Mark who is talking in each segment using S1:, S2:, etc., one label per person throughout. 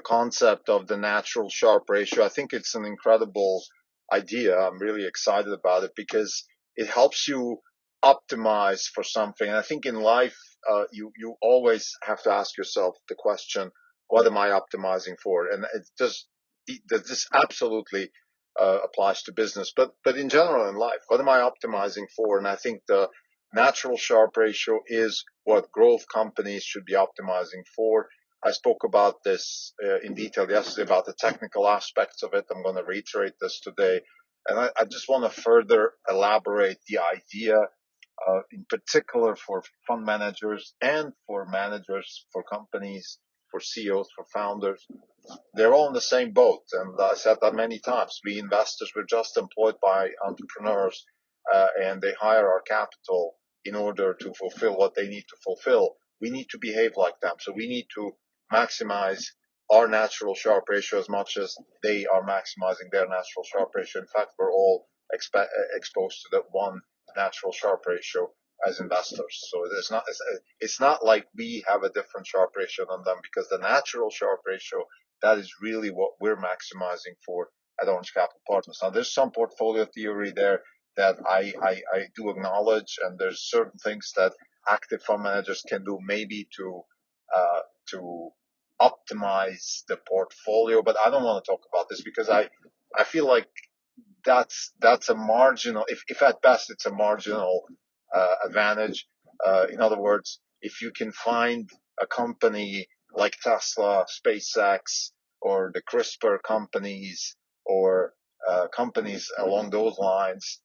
S1: the concept of the natural Sharpe ratio. I think it's an incredible idea. I'm really excited about it because it helps you optimize for something. And I think in life, you always have to ask yourself the question, what am I optimizing for? And this absolutely applies to business, but in general in life, what am I optimizing for? And I think the natural Sharpe ratio is what growth companies should be optimizing for. I spoke about this in detail yesterday about the technical aspects of it. I'm going to reiterate this today. And I just want to further elaborate the idea, in particular for fund managers and for managers, for companies, for CEOs, for founders. They're all in the same boat. And I said that many times. We investors, we're just employed by entrepreneurs, and they hire our capital in order to fulfill what they need to fulfill. We need to behave like them. So we need to maximize our natural Sharpe ratio as much as they are maximizing their natural Sharpe ratio. In fact, we're all exposed to that one natural Sharpe ratio as investors. So it's not like we have a different Sharpe ratio than them, because the natural Sharpe ratio, that is really what we're maximizing for at Orange Capital Partners. Now, there's some portfolio theory there that I do acknowledge, and there's certain things that active fund managers can do maybe to optimize the portfolio, but I don't want to talk about this because I feel like that's a marginal, if at best it's a marginal advantage. In other words, if you can find a company like Tesla, SpaceX, or the CRISPR companies, or companies along those lines,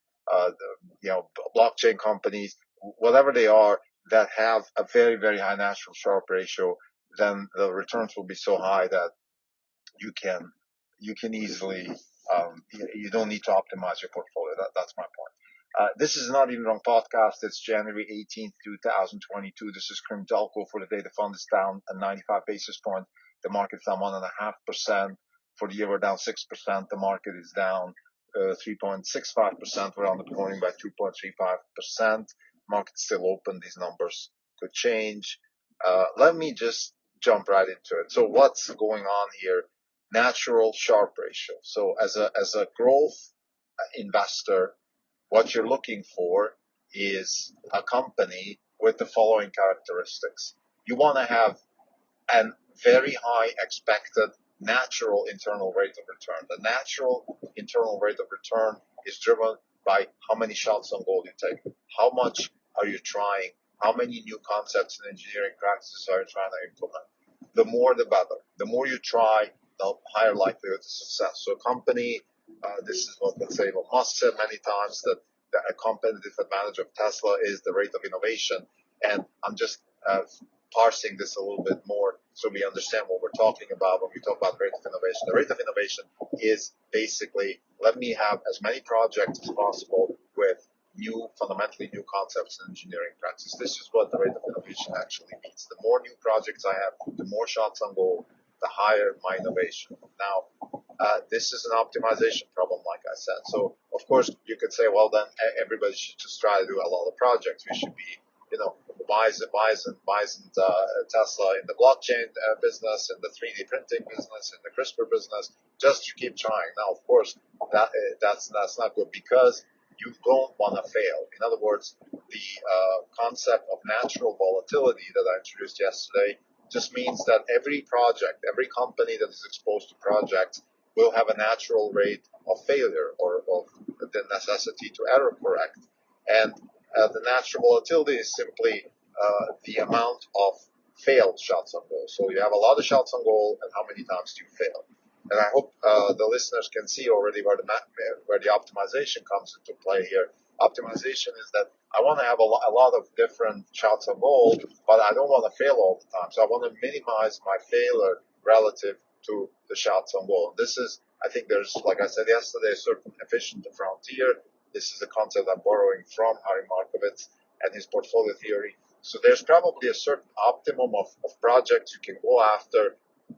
S1: blockchain companies, whatever they are, that have a very, very high natural Sharpe ratio, then the returns will be so high that you can easily, you don't need to optimize your portfolio. That's my point. This is Not Even Wrong podcast. It's January 18th, 2022. This is Krim Telco for the day. The fund is down at 95 basis points. The market's down 1.5%. For the year, we're down 6%. The market is down 3.65%. We're underperforming by 2.35%. Market's still open. These numbers could change. Let me just jump right into it. So what's going on here? Natural Sharpe ratio. So as a growth investor, what you're looking for is a company with the following characteristics. You want to have a very high expected natural internal rate of return. The natural internal rate of return is driven by how many shots on goal you take. How much are you trying? How many new concepts and engineering practices are you trying to implement? The more, the better. The more you try, the higher likelihood of success. So a company, this is what, let's say, Elon Musk said many times, that a competitive advantage of Tesla is the rate of innovation. And I'm just parsing this a little bit more so we understand what we're talking about when we talk about rate of innovation. The rate of innovation is basically, let me have as many projects as possible with fundamentally new concepts and engineering practices. This is what the rate of innovation actually means. The more new projects I have, the more shots on goal, the higher my innovation. Now, this is an optimization problem, like I said. So, of course, you could say, well, then everybody should just try to do a lot of projects. We should be, why isn't Tesla in the blockchain business, in the 3D printing business, in the CRISPR business? Just keep trying. Now, of course, that's not good, because you don't want to fail. In other words, the concept of natural volatility that I introduced yesterday just means that every project, every company that is exposed to projects will have a natural rate of failure, or of the necessity to error correct. And the natural volatility is simply the amount of failed shots on goal. So you have a lot of shots on goal, and how many times do you fail? And I hope the listeners can see already where the optimization comes into play here. Optimization is that I want to have a lot of different shots on goal, but I don't want to fail all the time. So I want to minimize my failure relative to the shots on goal. And this is, I think there's, like I said yesterday, a certain efficient frontier. This is a concept I'm borrowing from Harry Markowitz and his portfolio theory. So there's probably a certain optimum of projects you can go after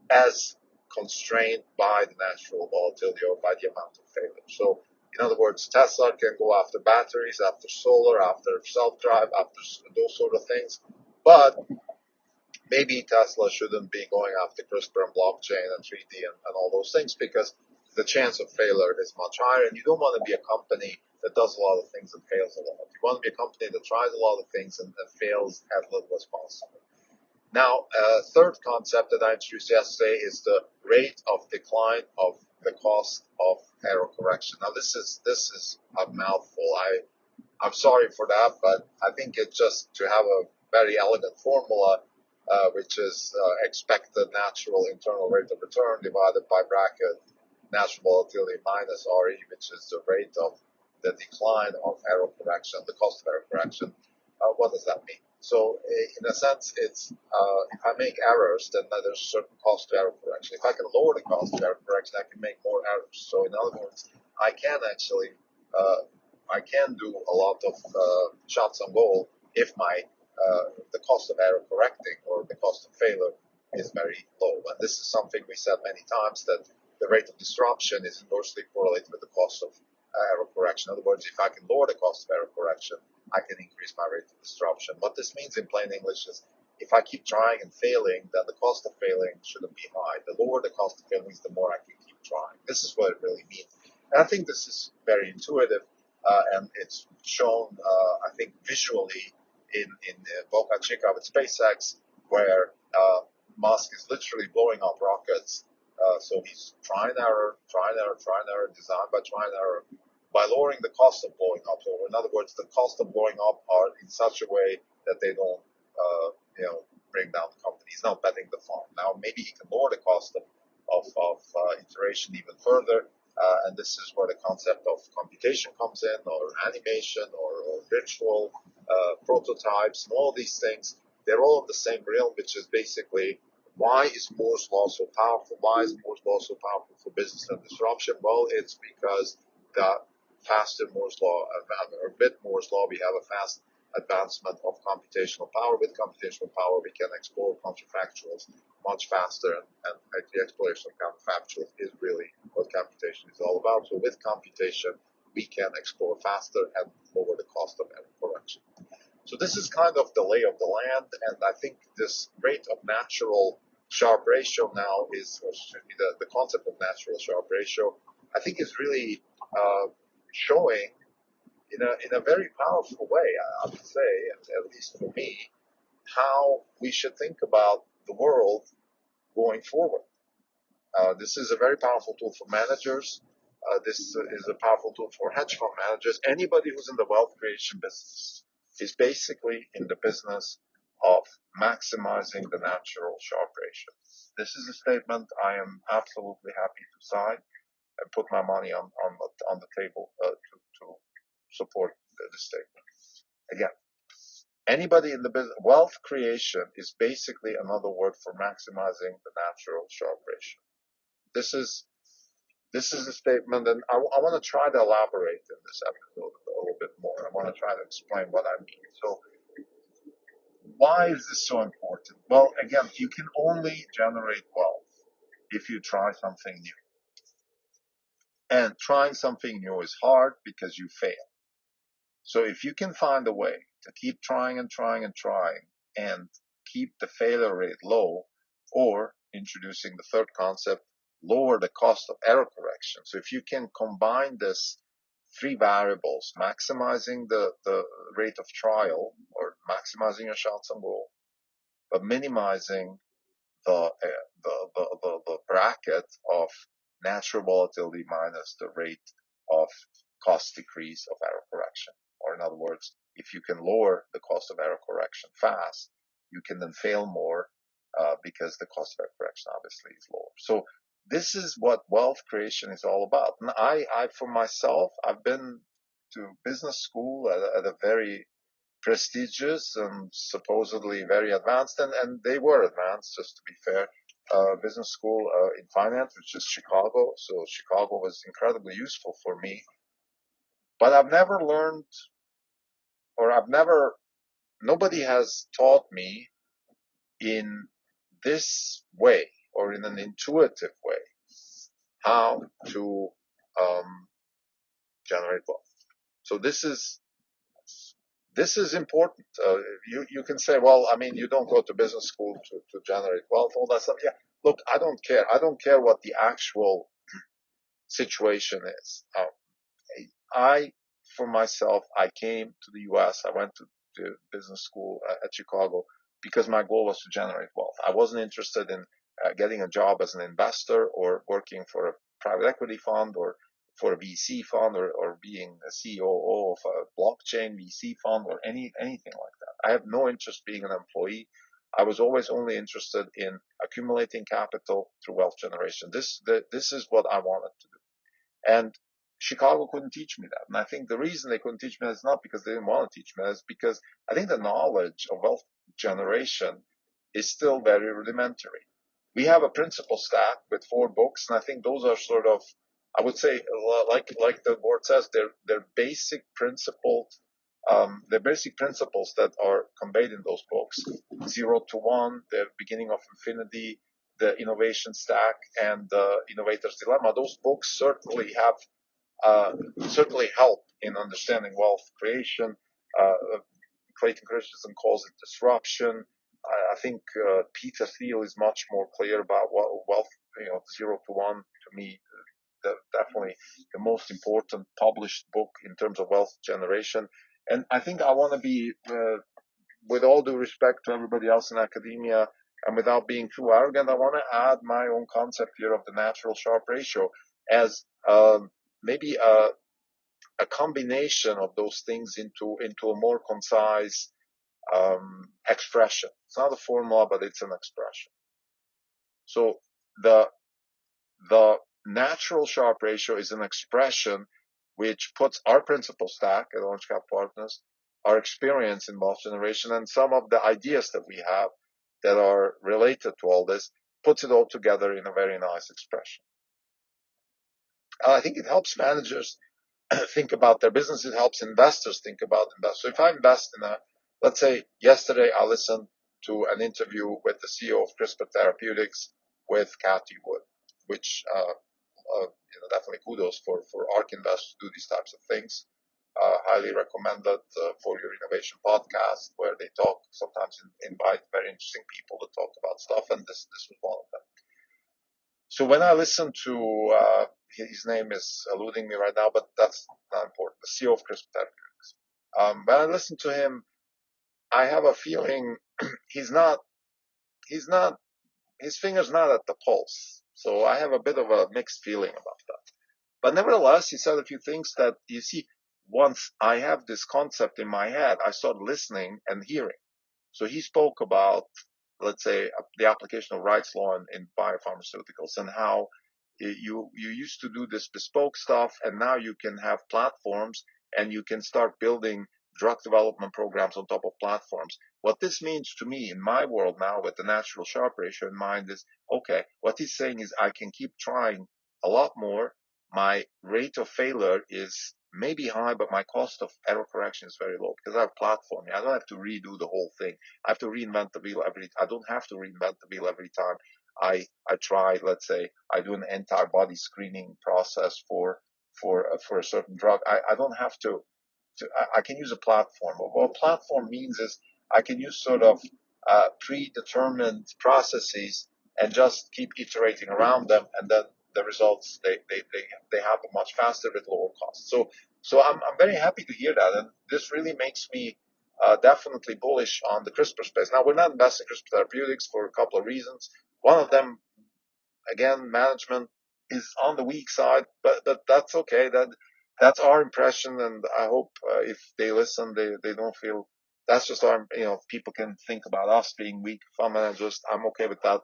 S1: as constrained by the natural volatility or by the amount of failure. So, in other words, Tesla can go after batteries, after solar, after self-drive, after those sort of things. But maybe Tesla shouldn't be going after CRISPR and blockchain and 3D and all those things because the chance of failure is much higher, and you don't want to be a company that does a lot of things and fails a lot. You want to be a company that tries a lot of things and fails as little as possible. Now, third concept that I introduced yesterday is the rate of decline of the cost of error correction. Now, this is a mouthful. I'm sorry for that, but I think it's just to have a very elegant formula, which is expected natural internal rate of return divided by bracket natural volatility minus RE, which is the rate of the decline of error correction, the cost of error correction. What does that mean? So in a sense, it's if I make errors, then there's a certain cost to error correction. If I can lower the cost of error correction, I can make more errors. So in other words, I can actually I can do a lot of shots on goal if my the cost of error correcting or the cost of failure is very low. And this is something we said many times, that the rate of disruption is inversely correlated with the cost of error correction. In other words, if I can lower the cost of error correction, I can increase my rate of disruption. What this means in plain English is if I keep trying and failing, then the cost of failing shouldn't be high. The lower the cost of failing is, the more I can keep trying. This is what it really means. And I think this is very intuitive, and it's shown, I think, visually in Boca Chica with SpaceX, where Musk is literally blowing up rockets. So he's trying error, design by trying error, by lowering the cost of blowing up. So in other words, the cost of blowing up are in such a way that they don't, bring down the company. He's not betting the farm. Now maybe he can lower the cost of iteration even further. And this is where the concept of computation comes in, or animation, or virtual prototypes, and all these things. They're all in the same realm, which is basically, why is Moore's law so powerful? Why is Moore's law so powerful for business and disruption? Well, it's because the faster Moore's law, or with Moore's law, we have a fast advancement of computational power. With computational power, we can explore counterfactuals much faster, and the exploration of counterfactuals is really what computation is all about. So with computation, we can explore faster and lower the cost of error correction. So this is kind of the lay of the land, and I think this rate of natural Sharpe ratio now is, or excuse me, the concept of natural Sharpe ratio, I think is really showing in a very powerful way, I would say, at least for me, how we should think about the world going forward. This is a very powerful tool for managers. This is a powerful tool for hedge fund managers. Anybody who's in the wealth creation business is basically in the business of maximizing the natural Sharpe ratio. This is a statement I am absolutely happy to sign and put my money on the table to support this statement. Again, anybody in the business, wealth creation is basically another word for maximizing the natural Sharpe ratio. This is a statement, and I want to try to elaborate in this episode a little bit more. I want to try to explain what I mean. So, why is this so important? Well, again, you can only generate wealth if you try something new. And trying something new is hard because you fail. So if you can find a way to keep trying and trying and trying and keep the failure rate low, or introducing the third concept, lower the cost of error correction. So if you can combine this three variables, maximizing the rate of trial, or maximizing your shots on goal, but minimizing the bracket of natural volatility minus the rate of cost decrease of error correction. Or in other words, if you can lower the cost of error correction fast, you can then fail more because the cost of error correction obviously is lower. So this is what wealth creation is all about. And I for myself, I've been to business school at a very prestigious and supposedly very advanced, and they were advanced, just to be fair, business school in finance, which is Chicago. So Chicago was incredibly useful for me. But I've never learned, or nobody has taught me in this way, or in an intuitive way, how to generate wealth. So this is this is important. You can say, well, I mean, you don't go to business school to generate wealth, all that stuff. Yeah, look, I don't care. I don't care what the actual situation is. I, for myself, I came to the U.S. I went to business school at Chicago because my goal was to generate wealth. I wasn't interested in getting a job as an investor or working for a private equity fund or for a VC fund or being a COO of a blockchain VC fund or anything like that. I have no interest being an employee. I was always only interested in accumulating capital through wealth generation. This is what I wanted to do. And Chicago couldn't teach me that. And I think the reason they couldn't teach me that is not because they didn't want to teach me that, it's because I think the knowledge of wealth generation is still very rudimentary. We have a principle stack with 4 books, and I think those are sort of, I would say, like the board says, they're basic principles. The basic principles that are conveyed in those books: 0 to 1, the beginning of infinity, the innovation stack, and the innovator's dilemma. Those books certainly help in understanding wealth creation. Clayton Christensen calls it disruption. I think Peter Thiel is much more clear about what wealth, 0 to 1. To me, definitely the most important published book in terms of wealth generation. And I think I want to be, with all due respect to everybody else in academia, and without being too arrogant, I want to add my own concept here of the natural Sharpe ratio as maybe a combination of those things into a more concise expression. It's not a formula, but it's an expression. So the natural Sharpe ratio is an expression which puts our principal stack at Orange Cap Partners, our experience in wealth generation, and some of the ideas that we have that are related to all this, puts it all together in a very nice expression. I think it helps managers think about their business. It helps investors think about investors. So if I invest in let's say yesterday I listened to an interview with the CEO of CRISPR Therapeutics with Kathy Wood, which definitely kudos for ARK investors to do these types of things. Highly recommended for your innovation podcast, where they talk, sometimes invite very interesting people to talk about stuff, and this was one of them. So when I listen to, his name is eluding me right now, but that's not important, the CEO of CRISPR Therapeutics. When I listen to him, I have a feeling his finger's not at the pulse. So I have a bit of a mixed feeling about that. But nevertheless, he said a few things that, you see, once I have this concept in my head, I start listening and hearing. So he spoke about, let's say, the application of rights law in biopharmaceuticals and how you used to do this bespoke stuff, and now you can have platforms and you can start building drug development programs on top of platforms. What this means to me in my world now, with the natural Sharpe ratio in mind, is, okay, what he's saying is I can keep trying a lot more. My rate of failure is maybe high, but my cost of error correction is very low because I have platforming. I don't have to redo the whole thing. I have to reinvent the wheel I don't have to reinvent the wheel every time I try. Let's say I do an entire body screening process for a certain drug. I don't have to. I can use a platform. What a platform means is I can use sort of predetermined processes and just keep iterating around them, and then the results they happen much faster with lower costs. So I'm very happy to hear that, and this really makes me definitely bullish on the CRISPR space. Now, we're not investing in CRISPR Therapeutics for a couple of reasons. One of them, again, management is on the weak side, but that's okay. That's our impression, and I hope if they listen, they don't feel that's just our. People can think about us being weak fund managers. I'm okay with that.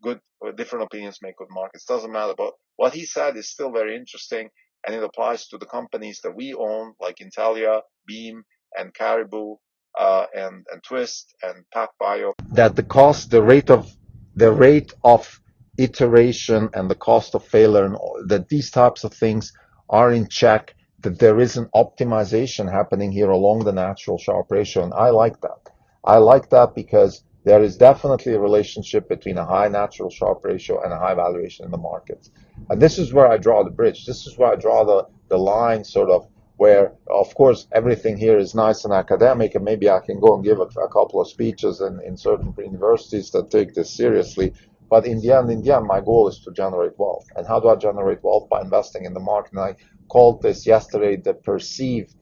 S1: Good, different opinions make good markets. Doesn't matter. But what he said is still very interesting, and it applies to the companies that we own, like Intellia, Beam, and Caribou, and Twist, and PacBio. That the rate of iteration and the cost of failure, and that these types of things are in check, that there is an optimization happening here along the natural Sharpe ratio. And I like that. I like that because there is definitely a relationship between a high natural Sharpe ratio and a high valuation in the markets. And this is where I draw the bridge. This is where I draw the line sort of where, of course, everything here is nice and academic, and maybe I can go and give a couple of speeches in certain universities that take this seriously. But in the end, my goal is to generate wealth. And how do I generate wealth? By investing in the market. And I called this yesterday the perceived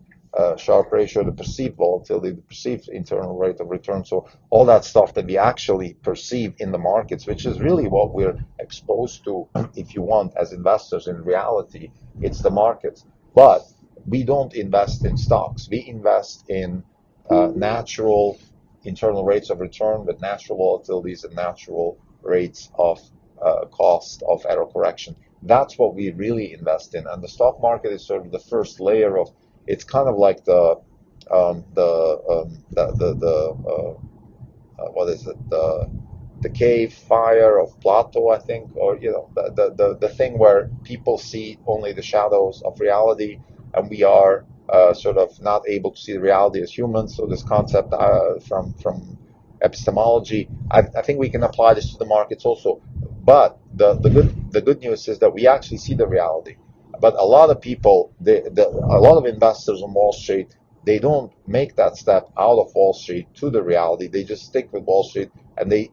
S1: Sharpe ratio, the perceived volatility, the perceived internal rate of return. So all that stuff that we actually perceive in the markets, which is really what we're exposed to, if you want, as investors in reality, it's the markets. But we don't invest in stocks. We invest in natural internal rates of return with natural volatilities and natural rates of cost of error correction. That's what we really invest in. And the stock market is sort of the first layer of, it's kind of like what is it, the cave fire of Plato, I think, or the thing where people see only the shadows of reality, and we are sort of not able to see the reality as humans. So this concept from epistemology, I think we can apply this to the markets also. But the good news is that we actually see the reality. But a lot of people, a lot of investors on Wall Street, they don't make that step out of Wall Street to the reality. They just stick with Wall Street, and they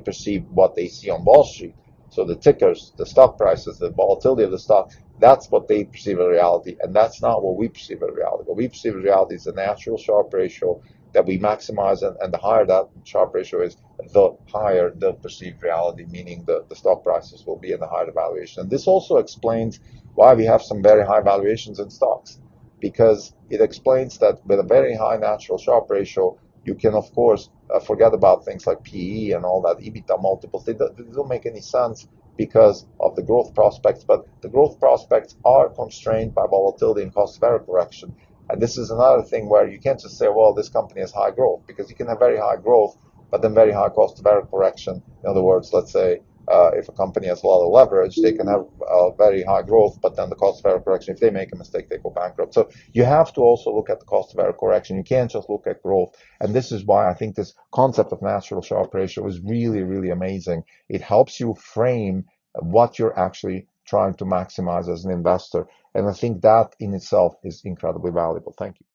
S1: perceive what they see on Wall Street. So the tickers, the stock prices, the volatility of the stock, that's what they perceive as reality, and that's not what we perceive as reality. What we perceive as reality is the natural Sharpe ratio that we maximize, and the higher that Sharpe ratio is, the higher the perceived reality, meaning the stock prices will be in the higher valuation. And this also explains why we have some very high valuations in stocks, because it explains that with a very high natural Sharpe ratio, you can, of course, forget about things like PE and all that, EBITDA multiples. They don't make any sense because of the growth prospects, but the growth prospects are constrained by volatility and cost of error correction. And this is another thing where you can't just say, well, this company has high growth, because you can have very high growth, but then very high cost of error correction. In other words, let's say if a company has a lot of leverage, they can have very high growth, but then the cost of error correction, if they make a mistake, they go bankrupt. So you have to also look at the cost of error correction. You can't just look at growth. And this is why I think this concept of natural Sharpe ratio is really, really amazing. It helps you frame what you're actually trying to maximize as an investor. And I think that in itself is incredibly valuable. Thank you.